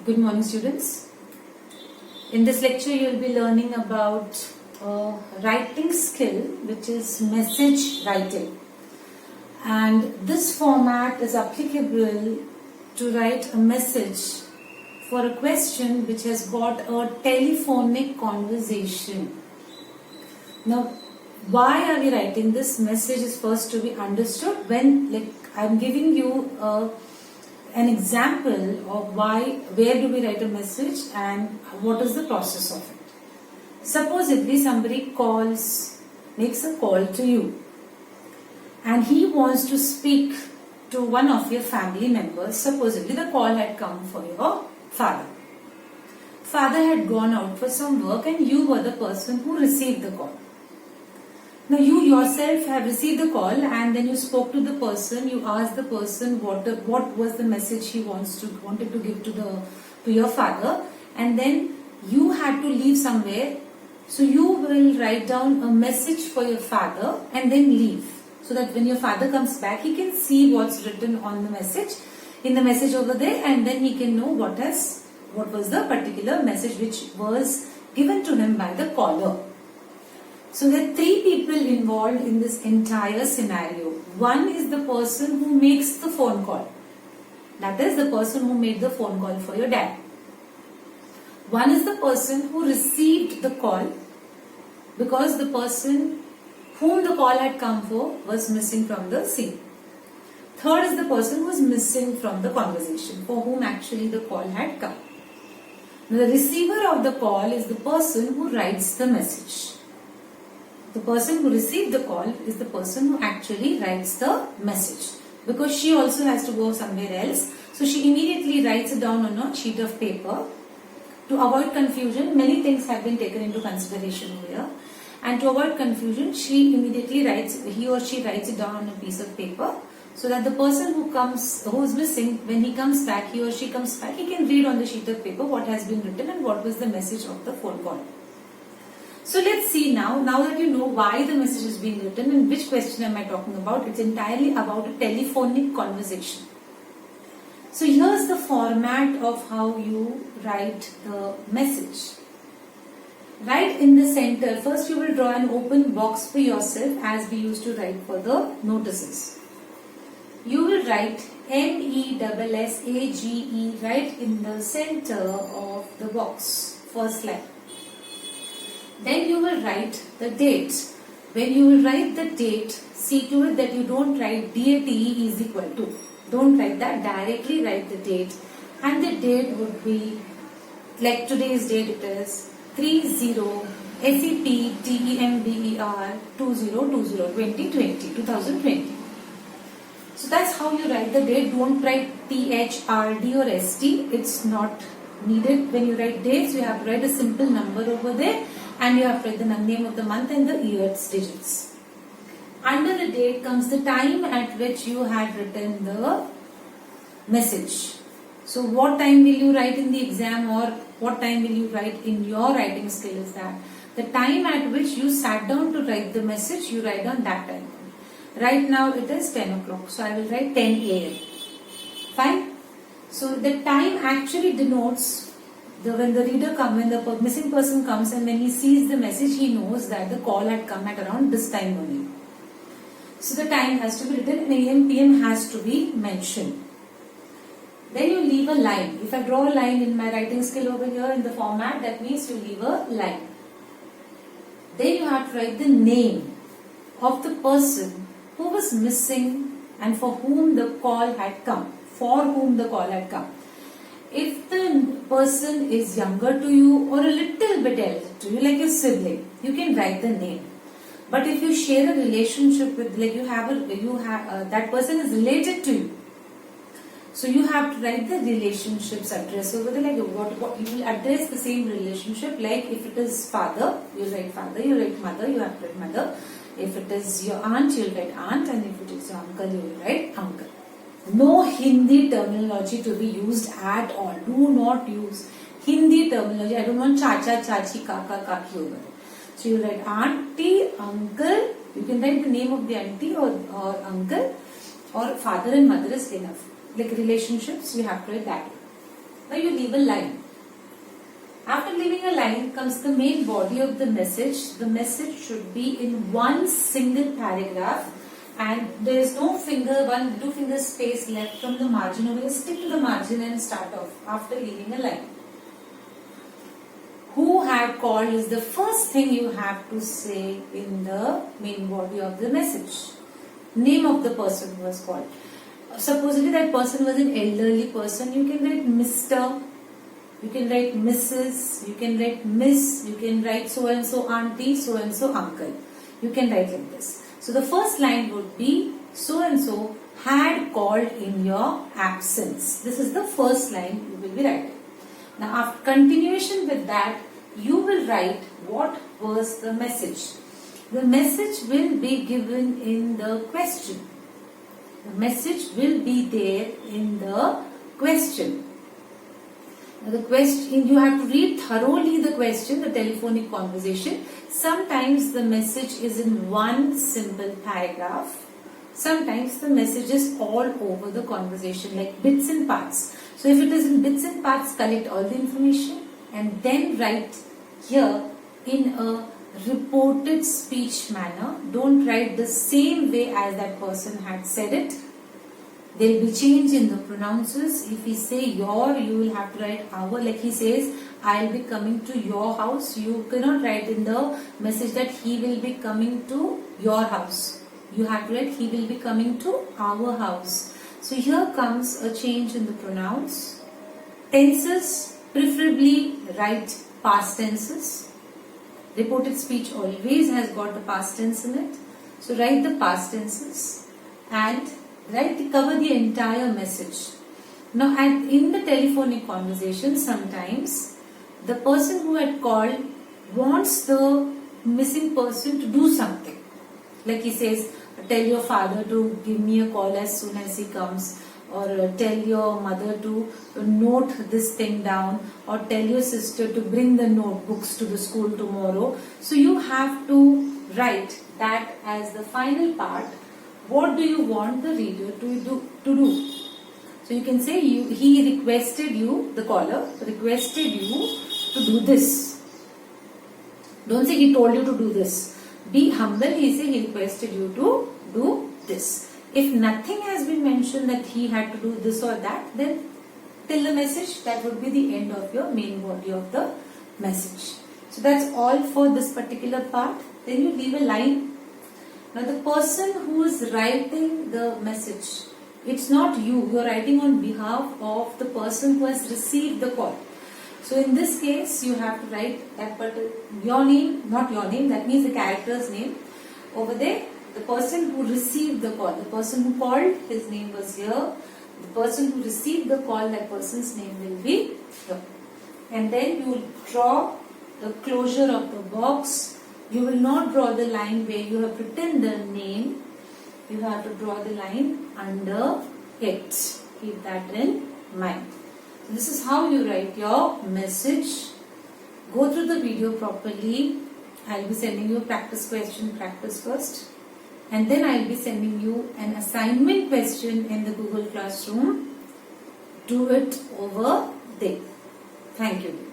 Good morning, students. In this lecture you will be learning about writing skill, which is message writing, and this format is applicable to write a message for a question which has got a telephonic conversation. Now, why are we writing this? Message is first to be understood when I am giving you an example of where do we write a message and what is the process of it. Supposedly somebody makes a call to you and he wants to speak to one of your family members. Supposedly the call had come for your father. Father had gone out for some work and you were the person who received the call. Now you yourself have received the call and then you spoke to the person, you asked the person what was the message he wanted to give to your father, and then you had to leave somewhere. So you will write down a message for your father and then leave, so that when your father comes back he can see what's written on the message, in the message over there, and then he can know what was the particular message which was given to him by the caller. So there are three people involved in this entire scenario. One is the person who makes the phone call. That is the person who made the phone call for your dad. One is the person who received the call because the person whom the call had come for was missing from the scene. Third is the person who was missing from the conversation, for whom actually the call had come. Now, the receiver of the call is the person who writes the message. The person who received the call is the person who actually writes the message, because she also has to go somewhere else. So she immediately writes it down on a sheet of paper. To avoid confusion, many things have been taken into consideration here. And to avoid confusion, he or she writes it down on a piece of paper, so that the person who is missing, when he comes back, he or she comes back, he can read on the sheet of paper what has been written and what was the message of the phone call. So let's see now that you know why the message is being written and which question am I talking about. It's entirely about a telephonic conversation. So here's the format of how you write the message. Right in the center, first you will draw an open box for yourself as we used to write for the notices. You will write MESSAGE right in the center of the box, first line. Then you will write the date. When you will write the date, see to it that you don't write DATE is equal to. Don't write that, directly write the date. And the date would be, like today's date it is 2020. So that's how you write the date. Don't write THRD or ST. It's not needed. When you write dates, you have to write a simple number over there. And you have to write the name of the month and the year's digits. Under the date comes the time at which you had written the message. So what time will you write in the exam, or what time will you write in your writing skill is that the time at which you sat down to write the message, you write down that time. Right now it is 10 o'clock. So I will write 10 a.m. Fine. So the time actually denotes when the missing person comes and when he sees the message, he knows that the call had come at around this time only. So the time has to be written and AM, PM has to be mentioned. Then you leave a line. If I draw a line in my writing skill over here in the format, that means you leave a line. Then you have to write the name of the person who was missing and for whom the call had come. If the person is younger to you or a little bit elder to you, like your sibling, you can write the name. But if you share a relationship with, that person is related to you, so you have to write the relationship's address over there. You will address the same relationship. Like if it is father, you write father. You write mother, you have to write mother. If it is your aunt, you will write aunt, and if it is your uncle, you will write uncle. No Hindi terminology to be used at all. Do not use Hindi terminology. I don't want chacha, chachi, kaka, kaki over there. So you write auntie, uncle. You can write the name of the auntie or uncle, or father and mother is enough. Like relationships, you have to write that. Now you leave a line. After leaving a line comes the main body of the message. The message should be in one single paragraph, and there is no two finger space left from the margin over here. Stick to the margin and start off after leaving a line. Who had called is the first thing you have to say in the main body of the message. Name of the person who was called. Supposedly that person was an elderly person. You can write Mr. You can write Mrs. You can write Miss. You can write so and so auntie, so and so uncle. You can write like this. So the first line would be so and so had called in your absence. This is the first line you will be writing. Now after continuation with that, you will write what was the message. The message will be given in the question. The message will be there in the question. Now the question, you have to read thoroughly the question, the telephonic conversation. Sometimes the message is in one simple paragraph. Sometimes the message is all over the conversation, like bits and parts. So if it is in bits and parts, collect all the information and then write here in a reported speech manner. Don't write the same way as that person had said it. There will be change in the pronouns. If he say your, you will have to write our. Like he says, I'll be coming to your house. You cannot write in the message that he will be coming to your house. You have to write he will be coming to our house. So here comes a change in the pronouns. Tenses, preferably write past tenses. Reported speech always has got the past tense in it. So write the past tenses and cover the entire message. Now in the telephonic conversation, sometimes the person who had called wants the missing person to do something. Like he says, tell your father to give me a call as soon as he comes, or tell your mother to note this thing down, or tell your sister to bring the notebooks to the school tomorrow. So you have to write that as the final part. What do you want the reader to do? So you can say he requested you, the caller requested you to do this. Don't say he told you to do this. Be humble. He said he requested you to do this. If nothing has been mentioned that he had to do this or that, then till the message, that would be the end of your main body of the message. So that's all for this particular part. Then you leave a line. Now the person who is writing the message, it's not you. You are writing on behalf of the person who has received the call. So in this case, you have to write that particular, your name, not your name, that means the character's name. Over there, the person who received the call, the person who called, his name was here. The person who received the call, that person's name will be here. And then you will draw the closure of the box. You will not draw the line where you have written the name. You have to draw the line under it. Keep that in mind. So this is how you write your message. Go through the video properly. I'll be sending you a practice question, practice first. And then I'll be sending you an assignment question in the Google Classroom. Do it over there. Thank you.